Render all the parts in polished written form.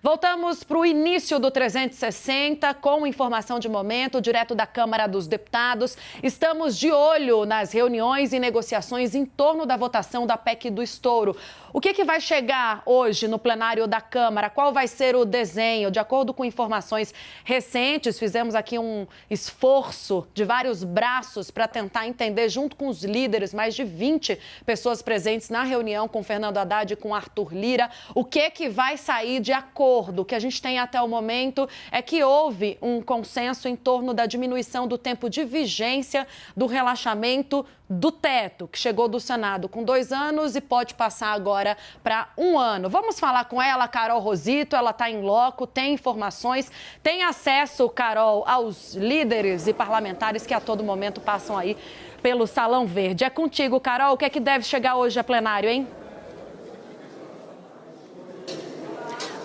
Voltamos para o início do 360 com informação de momento, direto da Câmara dos Deputados. Estamos de olho nas reuniões e negociações em torno da votação da PEC do estouro. O que vai chegar hoje no plenário da Câmara? Qual vai ser o desenho? De acordo com informações recentes, fizemos aqui um esforço de vários braços para tentar entender, junto com os líderes, mais de 20 pessoas presentes na reunião com Fernando Haddad e com Arthur Lira, o que vai sair de acordo. O que a gente tem até o momento é que houve um consenso em torno da diminuição do tempo de vigência do relaxamento do teto, que chegou do Senado com 2 anos e pode passar agora para 1 ano. Vamos falar com ela, Carol Rosito, ela está em loco, tem informações, tem acesso, Carol, aos líderes e parlamentares que a todo momento passam aí pelo Salão Verde. É contigo, Carol, o que é que deve chegar hoje a plenário, hein?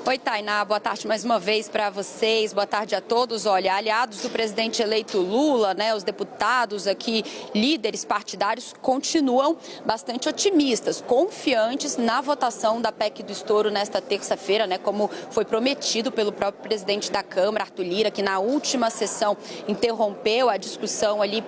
Oi, Tainá, boa tarde mais uma vez para vocês, boa tarde a todos. Olha, aliados do presidente eleito Lula, os deputados aqui, líderes partidários, continuam bastante otimistas, confiantes na votação da PEC do estouro nesta terça-feira, como foi prometido pelo próprio presidente da Câmara, Arthur Lira, que na última sessão interrompeu a discussão ali,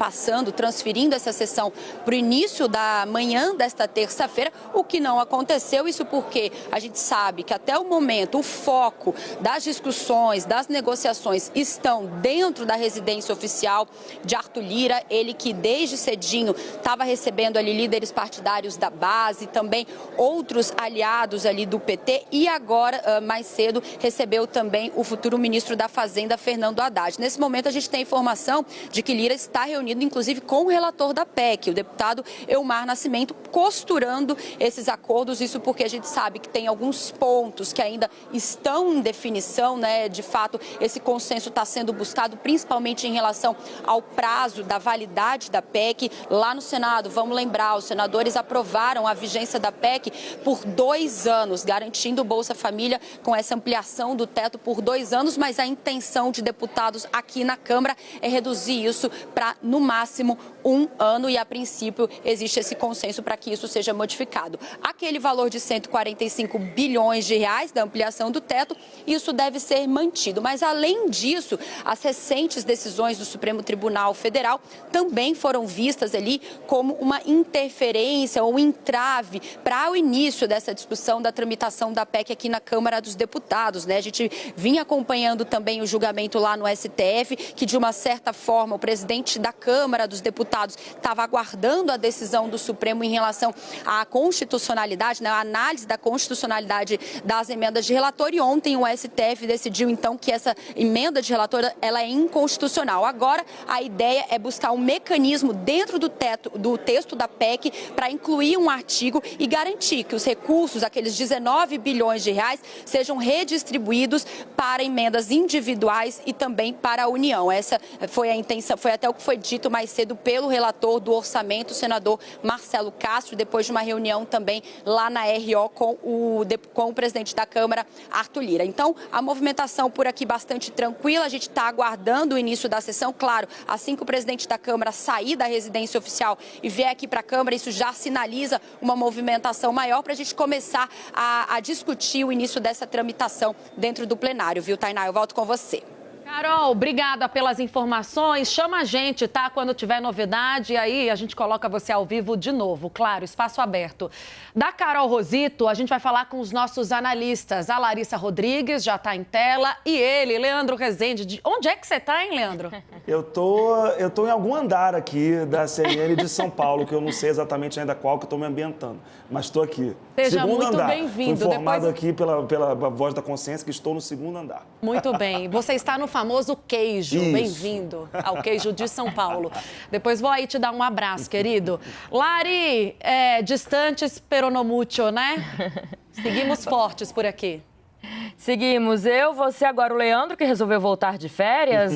transferindo essa sessão para o início da manhã desta terça-feira, o que não aconteceu, isso porque a gente sabe que até o momento o foco das discussões, das negociações estão dentro da residência oficial de Arthur Lira, ele que desde cedinho estava recebendo ali líderes partidários da base, também outros aliados ali do PT e agora, mais cedo, recebeu também o futuro ministro da Fazenda, Fernando Haddad. Nesse momento a gente tem informação de que Lira está reunido, inclusive, com o relator da PEC, o deputado Elmar Nascimento, costurando esses acordos, isso porque a gente sabe que tem alguns pontos que ainda estão em definição, de fato, esse consenso está sendo buscado, principalmente em relação ao prazo da validade da PEC. Lá no Senado, vamos lembrar, os senadores aprovaram a vigência da PEC por 2 anos, garantindo o Bolsa Família com essa ampliação do teto por 2 anos, mas a intenção de deputados aqui na Câmara é reduzir isso para, no máximo, 1 ano e, a princípio, existe esse consenso para que isso seja modificado. Aquele valor de 145 bilhões de reais da ampliação do teto, isso deve ser mantido. Mas, além disso, as recentes decisões do Supremo Tribunal Federal também foram vistas ali como uma interferência ou entrave para o início dessa discussão da tramitação da PEC aqui na Câmara dos Deputados. A gente vinha acompanhando também o julgamento lá no STF, que, de uma certa forma, o presidente da Câmara dos Deputados estava aguardando a decisão do Supremo em relação à constitucionalidade, a análise da constitucionalidade das emendas de relator, e ontem o STF decidiu, então, que essa emenda de relator ela é inconstitucional. Agora, a ideia é buscar um mecanismo dentro do texto da PEC para incluir um artigo e garantir que os recursos, aqueles 19 bilhões de reais, sejam redistribuídos para emendas individuais e também para a União. Essa foi a intenção, foi até o que foi dito mais cedo pelo relator do orçamento, o senador Marcelo Castro, depois de uma reunião também lá na RO com o presidente da Câmara, Arthur Lira. Então, a movimentação por aqui bastante tranquila, a gente está aguardando o início da sessão. Claro, assim que o presidente da Câmara sair da residência oficial e vier aqui para a Câmara, isso já sinaliza uma movimentação maior para a gente começar a discutir o início dessa tramitação dentro do plenário, viu, Tainá? Eu volto com você. Carol, obrigada pelas informações. Chama a gente, tá? Quando tiver novidade, aí a gente coloca você ao vivo de novo. Claro, espaço aberto. Da Carol Rosito, a gente vai falar com os nossos analistas. A Larissa Rodrigues já está em tela e ele, Leandro Rezende. Onde é que você está, hein, Leandro? Eu tô em algum andar aqui da CNN de São Paulo, que eu não sei exatamente ainda qual que eu estou me ambientando, mas estou aqui. Seja segundo muito andar. bem-vindo. Fui formado aqui pela voz da consciência que estou no 2º andar. Muito bem. Você está no famoso queijo. Bem-vindo ao queijo de São Paulo. Depois vou aí te dar um abraço, querido. Lari, distantes peronomútil, né? Seguimos fortes por aqui. Seguimos, você, agora o Leandro, que resolveu voltar de férias,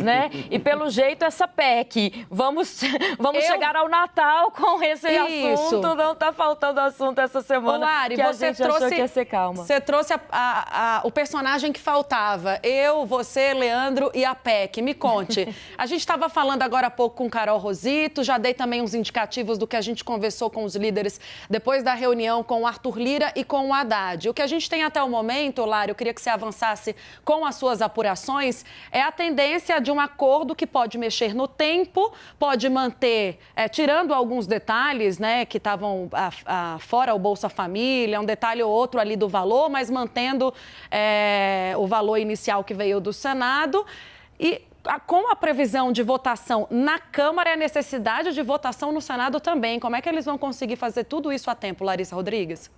E pelo jeito essa PEC. Vamos chegar ao Natal com esse assunto. Não tá faltando assunto essa semana. Ô, Lari, que a gente achou que ia ser calma. Você trouxe o personagem que faltava. Eu, você, Leandro e a PEC. Me conte. A gente estava falando agora há pouco com Carol Rosito, já dei também uns indicativos do que a gente conversou com os líderes depois da reunião com o Arthur Lira e com o Haddad. O que a gente tem até o momento, Lari, eu queria que você avançasse com as suas apurações, é a tendência de um acordo que pode mexer no tempo, pode manter, tirando alguns detalhes, né, que estavam fora o Bolsa Família, um detalhe ou outro ali do valor, mas mantendo o valor inicial que veio do Senado. E com a previsão de votação na Câmara, é a necessidade de votação no Senado também. Como é que eles vão conseguir fazer tudo isso a tempo, Larissa Rodrigues?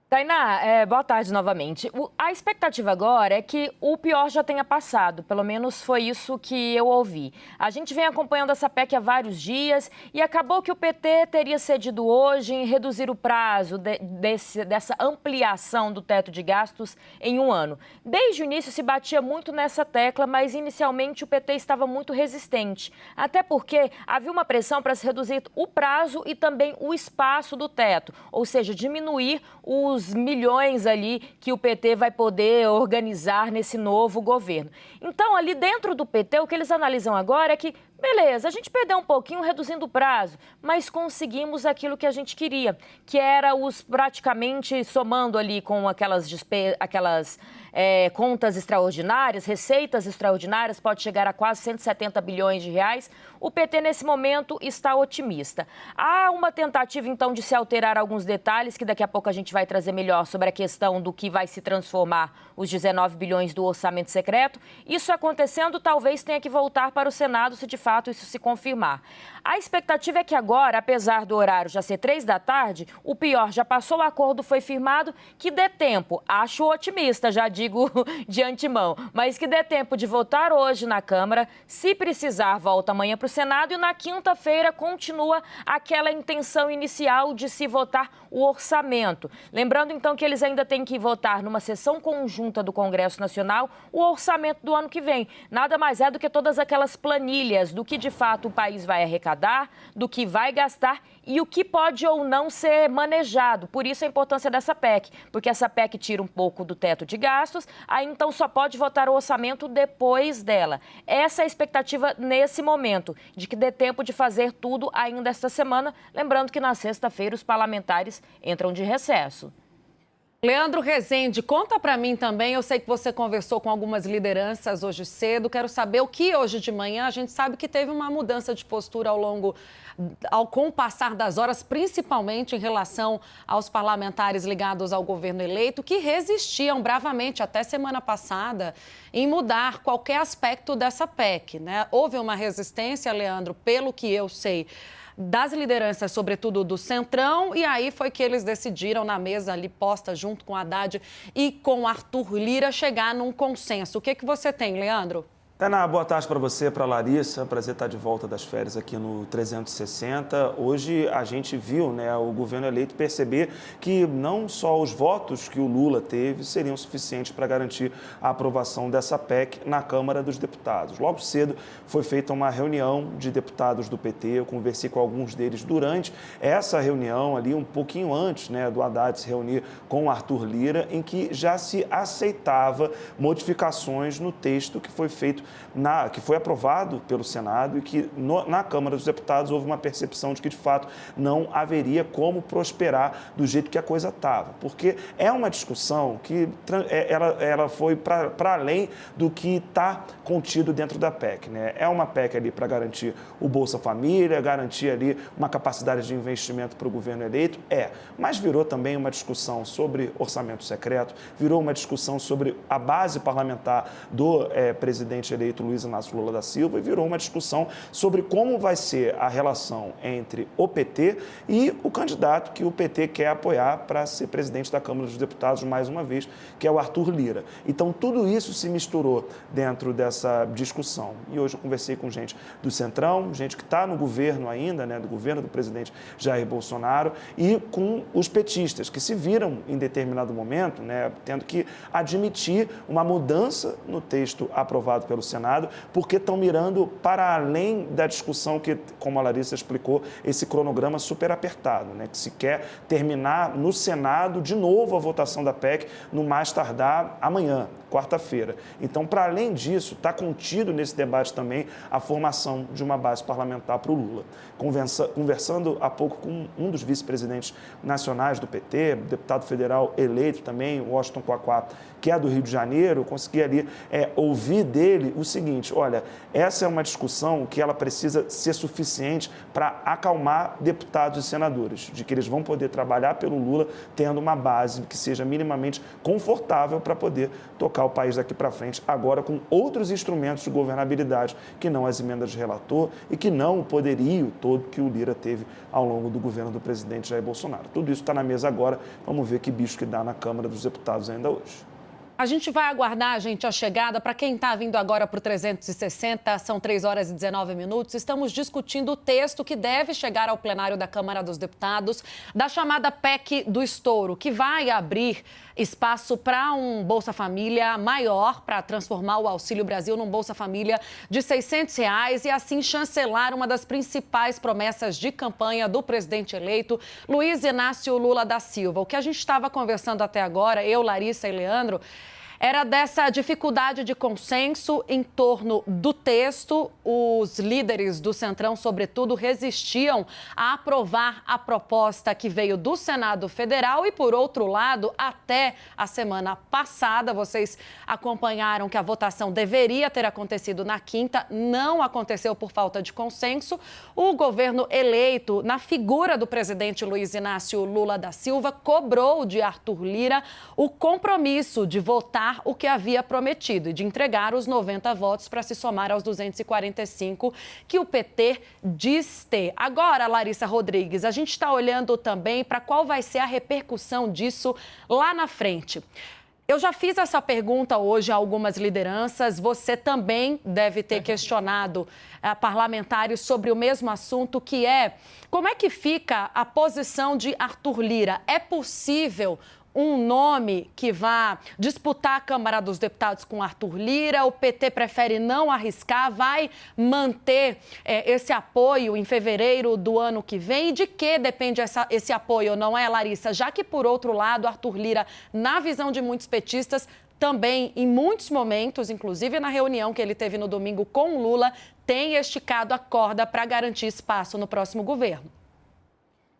Tainá, boa tarde novamente. A expectativa agora é que o pior já tenha passado, pelo menos foi isso que eu ouvi. A gente vem acompanhando essa PEC há vários dias e acabou que o PT teria cedido hoje em reduzir o prazo dessa ampliação do teto de gastos em um ano. Desde o início se batia muito nessa tecla, mas inicialmente o PT estava muito resistente, até porque havia uma pressão para se reduzir o prazo e também o espaço do teto, ou seja, diminuir os milhões ali que o PT vai poder organizar nesse novo governo. Então, ali dentro do PT, o que eles analisam agora é que, beleza, a gente perdeu um pouquinho reduzindo o prazo, mas conseguimos aquilo que a gente queria, que era praticamente somando ali com aquelas contas extraordinárias, receitas extraordinárias, pode chegar a quase 170 bilhões de reais. O PT, nesse momento, está otimista. Há uma tentativa, então, de se alterar alguns detalhes, que daqui a pouco a gente vai trazer melhor sobre a questão do que vai se transformar os 19 bilhões do orçamento secreto. Isso acontecendo, talvez tenha que voltar para o Senado, se de fato isso se confirmar. A expectativa é que agora, apesar do horário já ser 3 da tarde, o pior já passou, o acordo foi firmado, que dê tempo, acho otimista, já digo de antemão, mas que dê tempo de votar hoje na Câmara, se precisar, volta amanhã para o Senado e na quinta-feira continua aquela intenção inicial de se votar o orçamento. Lembrando, então, que eles ainda têm que votar numa sessão conjunta do Congresso Nacional o orçamento do ano que vem. Nada mais é do que todas aquelas planilhas do que, de fato, o país vai arrecadar, do que vai gastar e o que pode ou não ser manejado. Por isso a importância dessa PEC, porque essa PEC tira um pouco do teto de gastos, aí então só pode votar o orçamento depois dela. Essa é a expectativa nesse momento, de que dê tempo de fazer tudo ainda esta semana, lembrando que na sexta-feira os parlamentares entram de recesso. Leandro Rezende, conta para mim também, eu sei que você conversou com algumas lideranças hoje cedo, quero saber o que hoje de manhã, a gente sabe que teve uma mudança de postura com o passar das horas, principalmente em relação aos parlamentares ligados ao governo eleito, que resistiam bravamente até semana passada em mudar qualquer aspecto dessa PEC, né? Houve uma resistência, Leandro, pelo que eu sei, das lideranças, sobretudo do Centrão, e aí foi que eles decidiram, na mesa ali posta junto com Haddad e com Arthur Lira, chegar num consenso. O que você tem, Leandro? Tainá, boa tarde para você, para a Larissa. Prazer estar de volta das férias aqui no 360. Hoje a gente viu, né, o governo eleito perceber que não só os votos que o Lula teve seriam suficientes para garantir a aprovação dessa PEC na Câmara dos Deputados. Logo cedo foi feita uma reunião de deputados do PT, eu conversei com alguns deles durante essa reunião ali, um pouquinho antes, né, do Haddad se reunir com o Arthur Lira, em que já se aceitava modificações no texto que foi feito que foi aprovado pelo Senado e que na Câmara dos Deputados houve uma percepção de que, de fato, não haveria como prosperar do jeito que a coisa estava. Porque é uma discussão que ela foi para além do que está contido dentro da PEC, né? É uma PEC ali para garantir o Bolsa Família, garantir ali uma capacidade de investimento para o governo eleito, mas virou também uma discussão sobre orçamento secreto, virou uma discussão sobre a base parlamentar do presidente eleito Luiz Inácio Lula da Silva e virou uma discussão sobre como vai ser a relação entre o PT e o candidato que o PT quer apoiar para ser presidente da Câmara dos Deputados mais uma vez, que é o Arthur Lira. Então, tudo isso se misturou dentro dessa discussão. E hoje eu conversei com gente do Centrão, gente que está no governo ainda, né, do governo do presidente Jair Bolsonaro, e com os petistas, que se viram em determinado momento, né, tendo que admitir uma mudança no texto aprovado pelo Senado, porque estão mirando para além da discussão que, como a Larissa explicou, esse cronograma super apertado, né? Que se quer terminar no Senado de novo a votação da PEC no mais tardar amanhã, quarta-feira. Então, para além disso, está contido nesse debate também a formação de uma base parlamentar para o Lula. Conversando há pouco com um dos vice-presidentes nacionais do PT, deputado federal eleito também, Washington Quaquá, que é do Rio de Janeiro, eu consegui ali ouvir dele o seguinte: olha, essa é uma discussão que ela precisa ser suficiente para acalmar deputados e senadores, de que eles vão poder trabalhar pelo Lula tendo uma base que seja minimamente confortável para poder tocar o país daqui para frente, agora com outros instrumentos de governabilidade, que não as emendas de relator e que não o poderio todo que o Lira teve ao longo do governo do presidente Jair Bolsonaro. Tudo isso está na mesa agora, vamos ver que bicho que dá na Câmara dos Deputados ainda hoje. A gente vai aguardar, gente, a chegada. Para quem está vindo agora para o 360, são 3 horas e 19 minutos. Estamos discutindo o texto que deve chegar ao plenário da Câmara dos Deputados da chamada PEC do estouro, que vai abrir espaço para um Bolsa Família maior, para transformar o Auxílio Brasil num Bolsa Família de R$600 e assim chancelar uma das principais promessas de campanha do presidente eleito, Luiz Inácio Lula da Silva. O que a gente estava conversando até agora, eu, Larissa e Leandro, era dessa dificuldade de consenso em torno do texto. Os líderes do Centrão, sobretudo, resistiam a aprovar a proposta que veio do Senado Federal e, por outro lado, até a semana passada, vocês acompanharam que a votação deveria ter acontecido na quinta, não aconteceu por falta de consenso. O governo eleito, na figura do presidente Luiz Inácio Lula da Silva, cobrou de Arthur Lira o compromisso de votar o que havia prometido e de entregar os 90 votos para se somar aos 245 que o PT diz ter. Agora, Larissa Rodrigues, a gente está olhando também para qual vai ser a repercussão disso lá na frente. Eu já fiz essa pergunta hoje a algumas lideranças. Você também deve ter questionado parlamentares sobre o mesmo assunto, que é como é que fica a posição de Arthur Lira? É possível um nome que vá disputar a Câmara dos Deputados com Arthur Lira? O PT prefere não arriscar, vai manter esse apoio em fevereiro do ano que vem? E de que depende esse apoio, não é, Larissa? Já que, por outro lado, Arthur Lira, na visão de muitos petistas, também, em muitos momentos, inclusive na reunião que ele teve no domingo com Lula, tem esticado a corda para garantir espaço no próximo governo.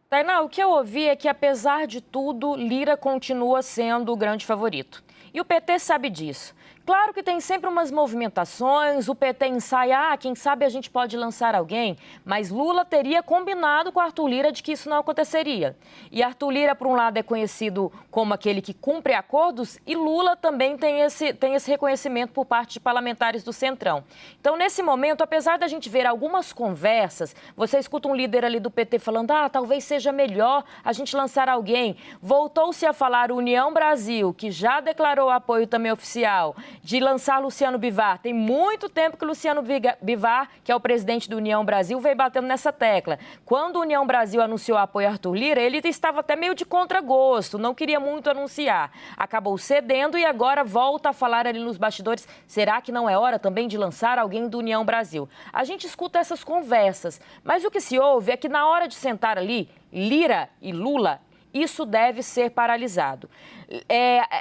Tainá, o que eu ouvi é que, apesar de tudo, Lira continua sendo o grande favorito. E o PT sabe disso. Claro que tem sempre umas movimentações, o PT ensaia, quem sabe a gente pode lançar alguém, mas Lula teria combinado com Arthur Lira de que isso não aconteceria. E Arthur Lira, por um lado, é conhecido como aquele que cumpre acordos e Lula também tem esse reconhecimento por parte de parlamentares do Centrão. Então, nesse momento, apesar da gente ver algumas conversas, você escuta um líder ali do PT falando, talvez seja melhor a gente lançar alguém. Voltou-se a falar União Brasil, que já declarou apoio também oficial, de lançar Luciano Bivar. Tem muito tempo que Luciano Bivar, que é o presidente do União Brasil, veio batendo nessa tecla. Quando o União Brasil anunciou apoio a Arthur Lira, ele estava até meio de contragosto, não queria muito anunciar. Acabou cedendo e agora volta a falar ali nos bastidores, será que não é hora também de lançar alguém do União Brasil? A gente escuta essas conversas, mas o que se ouve é que na hora de sentar ali, Lira e Lula, isso deve ser paralisado.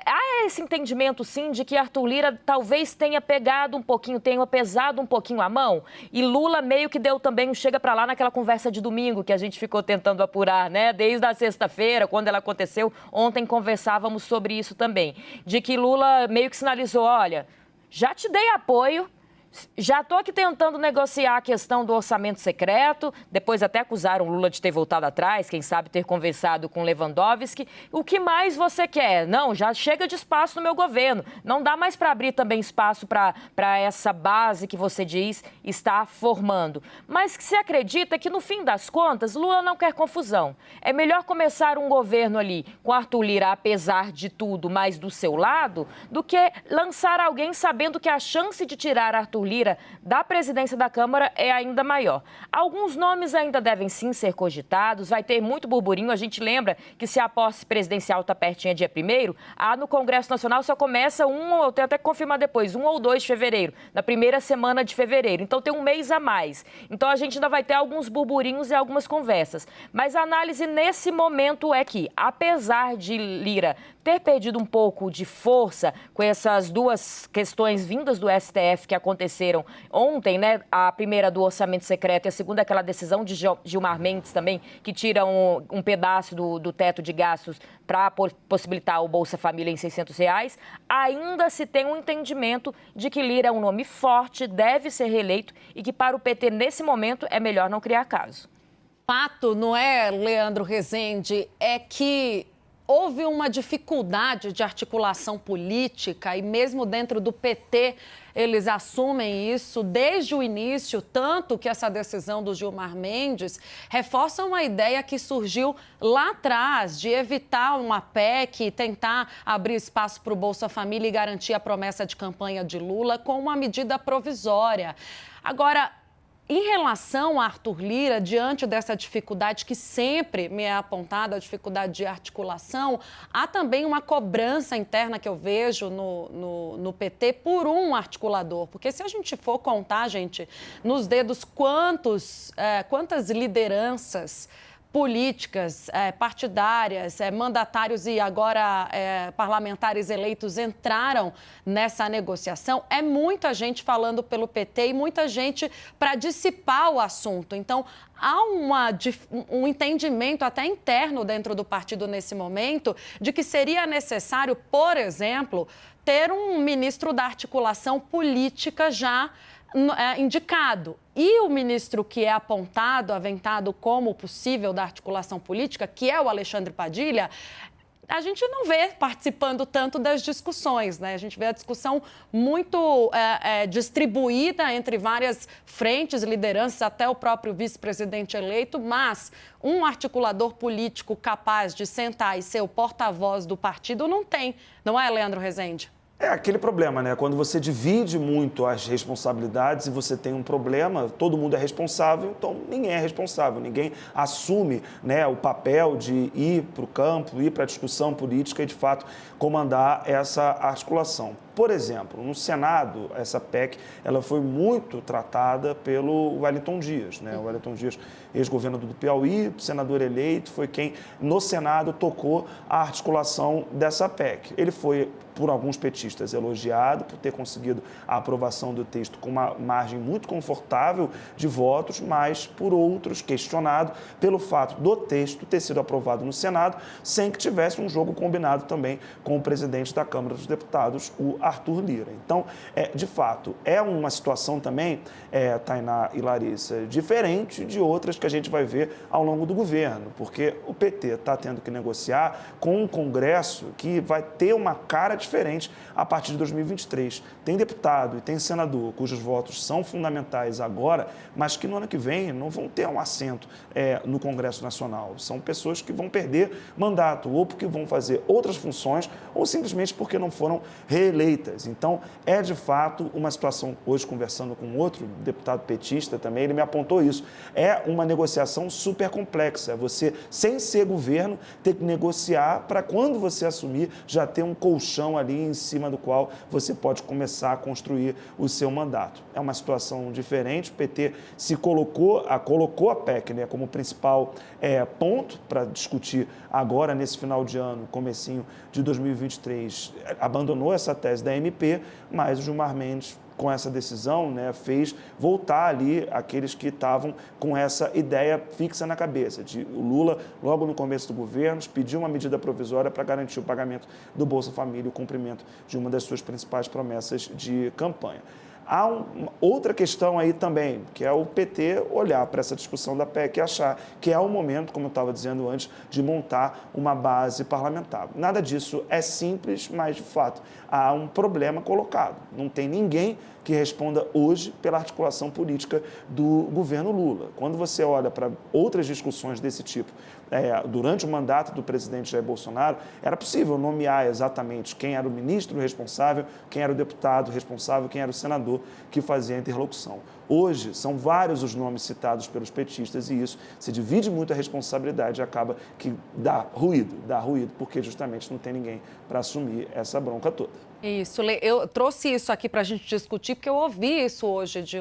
Há esse entendimento, sim, de que Arthur Lira talvez tenha pesado um pouquinho a mão, e Lula meio que deu também um chega para lá naquela conversa de domingo que a gente ficou tentando apurar, né? Desde a sexta-feira, quando ela aconteceu, ontem conversávamos sobre isso também, de que Lula meio que sinalizou, olha, já te dei apoio, já estou aqui tentando negociar a questão do orçamento secreto, depois até acusaram Lula de ter voltado atrás, quem sabe ter conversado com Lewandowski. O que mais você quer? Não, já chega de espaço no meu governo. Não dá mais para abrir também espaço para essa base que você diz está formando. Mas que se acredita que, no fim das contas, Lula não quer confusão. É melhor começar um governo ali com Arthur Lira, apesar de tudo, mais do seu lado, do que lançar alguém sabendo que a chance de tirar Arthur Arthur Lira da presidência da Câmara é ainda maior. Alguns nomes ainda devem sim ser cogitados, vai ter muito burburinho. A gente lembra que se a posse presidencial está pertinho dia 1º, no Congresso Nacional só começa eu tenho até que confirmar depois, 1 ou 2 de fevereiro, na primeira semana de fevereiro. Então tem um mês a mais. Então a gente ainda vai ter alguns burburinhos e algumas conversas. Mas a análise nesse momento é que, apesar de Lira ter perdido um pouco de força com essas duas questões vindas do STF que aconteceram ontem, né? A primeira do orçamento secreto e a segunda aquela decisão de Gilmar Mendes também, que tira um pedaço do teto de gastos para possibilitar o Bolsa Família em R$600, ainda se tem um entendimento de que Lira é um nome forte, deve ser reeleito e que para o PT, nesse momento, é melhor não criar caso. Fato, não é, Leandro Rezende, é que houve uma dificuldade de articulação política e mesmo dentro do PT eles assumem isso desde o início, tanto que essa decisão do Gilmar Mendes reforça uma ideia que surgiu lá atrás de evitar uma PEC e tentar abrir espaço para o Bolsa Família e garantir a promessa de campanha de Lula com uma medida provisória. Agora, em relação a Arthur Lira, diante dessa dificuldade que sempre me é apontada, a dificuldade de articulação, há também uma cobrança interna que eu vejo no PT por um articulador. Porque se a gente for contar, gente, nos dedos quantas lideranças políticas, partidárias, mandatários e agora parlamentares eleitos entraram nessa negociação, é muita gente falando pelo PT e muita gente para dissipar o assunto. Então, há um entendimento até interno dentro do partido nesse momento de que seria necessário, por exemplo, ter um ministro da articulação política já indicado. E o ministro que é apontado, aventado como possível da articulação política, que é o Alexandre Padilha, a gente não vê participando tanto das discussões, né? A gente vê a discussão muito distribuída entre várias frentes, lideranças, até o próprio vice-presidente eleito, mas um articulador político capaz de sentar e ser o porta-voz do partido não tem, não é, Leandro Rezende? É aquele problema, né? Quando você divide muito as responsabilidades e você tem um problema, todo mundo é responsável, então ninguém é responsável, ninguém assume, né, o papel de ir para o campo, ir para a discussão política e, de fato, comandar essa articulação. Por exemplo, no Senado, essa PEC, ela foi muito tratada pelo Wellington Dias, né? O Wellington Dias, ex-governador do Piauí, senador eleito, foi quem, no Senado, tocou a articulação dessa PEC. Ele foi, por alguns petistas, elogiado por ter conseguido a aprovação do texto com uma margem muito confortável de votos, mas, por outros, questionado pelo fato do texto ter sido aprovado no Senado sem que tivesse um jogo combinado também com o presidente da Câmara dos Deputados, o Arthur Lira. Então, de fato, é uma situação também, Tainá e Larissa, diferente de outras que a gente vai ver ao longo do governo, porque o PT está tendo que negociar com um Congresso que vai ter uma cara diferente a partir de 2023. Tem deputado e tem senador cujos votos são fundamentais agora, mas que no ano que vem não vão ter um assento no Congresso Nacional. São pessoas que vão perder mandato, ou porque vão fazer outras funções, ou simplesmente porque não foram reeleitas. Então, é de fato uma situação, hoje conversando com outro deputado petista também, ele me apontou isso, é uma negociação super complexa. Você, sem ser governo, ter que negociar para quando você assumir, já ter um colchão ali em cima do qual você pode começar a construir o seu mandato. É uma situação diferente, o PT colocou a PEC, né, como principal ponto para discutir agora, nesse final de ano, comecinho de 2023, abandonou essa tese da MP, mas o Gilmar Mendes, com essa decisão, né, fez voltar ali aqueles que estavam com essa ideia fixa na cabeça. O Lula, logo no começo do governo, pediu uma medida provisória para garantir o pagamento do Bolsa Família e o cumprimento de uma das suas principais promessas de campanha. Há outra questão aí também, que é o PT olhar para essa discussão da PEC e achar que é o momento, como eu estava dizendo antes, de montar uma base parlamentar. Nada disso é simples, mas, de fato, há um problema colocado. Não tem ninguém que responda hoje pela articulação política do governo Lula. Quando você olha para outras discussões desse tipo, durante o mandato do presidente Jair Bolsonaro, era possível nomear exatamente quem era o ministro responsável, quem era o deputado responsável, quem era o senador governador que fazia a interlocução. Hoje, são vários os nomes citados pelos petistas e isso se divide muito a responsabilidade e acaba que dá ruído, porque justamente não tem ninguém para assumir essa bronca toda. Isso, eu trouxe isso aqui para a gente discutir, porque eu ouvi isso hoje de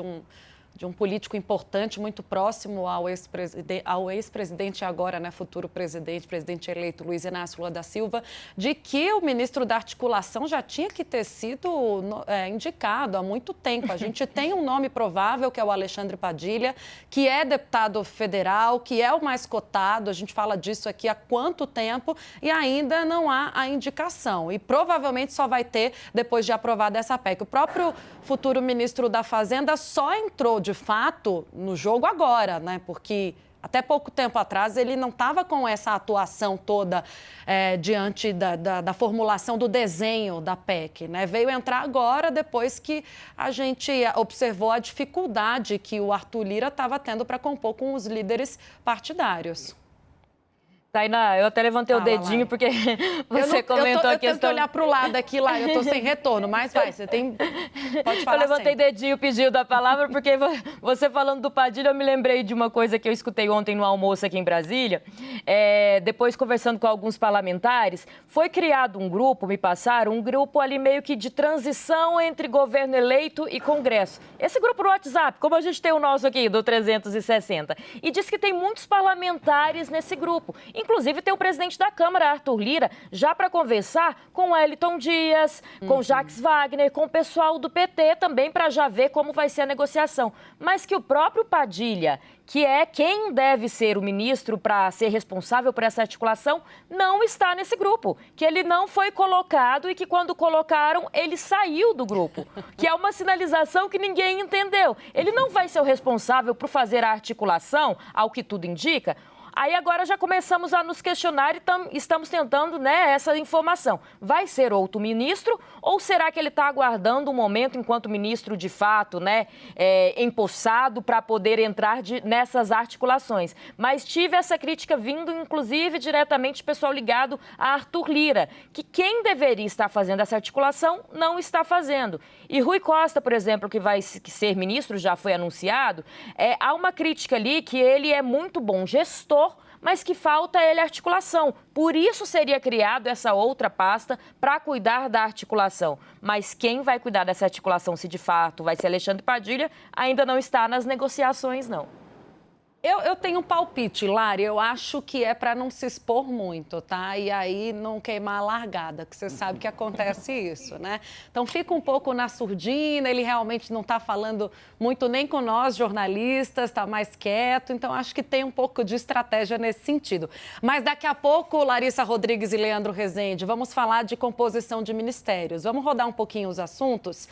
um político importante, muito próximo ao ex-presidente agora, né, futuro presidente eleito, Luiz Inácio Lula da Silva, de que o ministro da Articulação já tinha que ter sido indicado há muito tempo. A gente tem um nome provável, que é o Alexandre Padilha, que é deputado federal, que é o mais cotado, a gente fala disso aqui há quanto tempo, e ainda não há a indicação. E provavelmente só vai ter depois de aprovada essa PEC. O próprio futuro ministro da Fazenda só entrou de fato no jogo agora, né? Porque até pouco tempo atrás ele não estava com essa atuação toda diante da formulação do desenho da PEC, né? Veio entrar agora, depois que a gente observou a dificuldade que o Arthur Lira estava tendo para compor com os líderes partidários. Tainá, eu até levantei o dedinho, porque você comentou a questão... Eu tenho que olhar para o lado aqui, lá, eu estou sem retorno, mas vai, você tem... Pode falar. Eu levantei dedinho, pediu da palavra, porque você falando do Padilha, eu me lembrei de uma coisa que eu escutei ontem no almoço aqui em Brasília. Depois, conversando com alguns parlamentares, foi criado um grupo, me passaram, um grupo ali meio que de transição entre governo eleito e Congresso. Esse grupo no WhatsApp, como a gente tem o nosso aqui, do 360. E diz que tem muitos parlamentares nesse grupo. Inclusive, tem o presidente da Câmara, Arthur Lira, já para conversar com o Wellington Dias, com Jacques Wagner, com o pessoal do PT também, para já ver como vai ser a negociação. Mas que o próprio Padilha, que é quem deve ser o ministro para ser responsável por essa articulação, não está nesse grupo. Que ele não foi colocado e que, quando colocaram, ele saiu do grupo. Que é uma sinalização que ninguém entendeu. Ele não vai ser o responsável por fazer a articulação, ao que tudo indica. Aí agora já começamos a nos questionar e estamos tentando, né, essa informação. Vai ser outro ministro ou será que ele está aguardando um momento enquanto ministro de fato, né, empossado para poder entrar nessas articulações? Mas tive essa crítica vindo, inclusive, diretamente do pessoal ligado a Arthur Lira, que quem deveria estar fazendo essa articulação não está fazendo. E Rui Costa, por exemplo, que vai ser ministro, já foi anunciado, há uma crítica ali que ele é muito bom gestor, mas que falta ele articulação. Por isso seria criado essa outra pasta para cuidar da articulação. Mas quem vai cuidar dessa articulação, se de fato vai ser Alexandre Padilha, ainda não está nas negociações, não. Eu tenho um palpite, Lari, eu acho que é para não se expor muito, tá? E aí não queimar a largada, que você sabe que acontece isso, né? Então fica um pouco na surdina, ele realmente não está falando muito nem com nós, jornalistas, está mais quieto, então acho que tem um pouco de estratégia nesse sentido. Mas daqui a pouco, Larissa Rodrigues e Leandro Rezende, vamos falar de composição de ministérios. Vamos rodar um pouquinho os assuntos?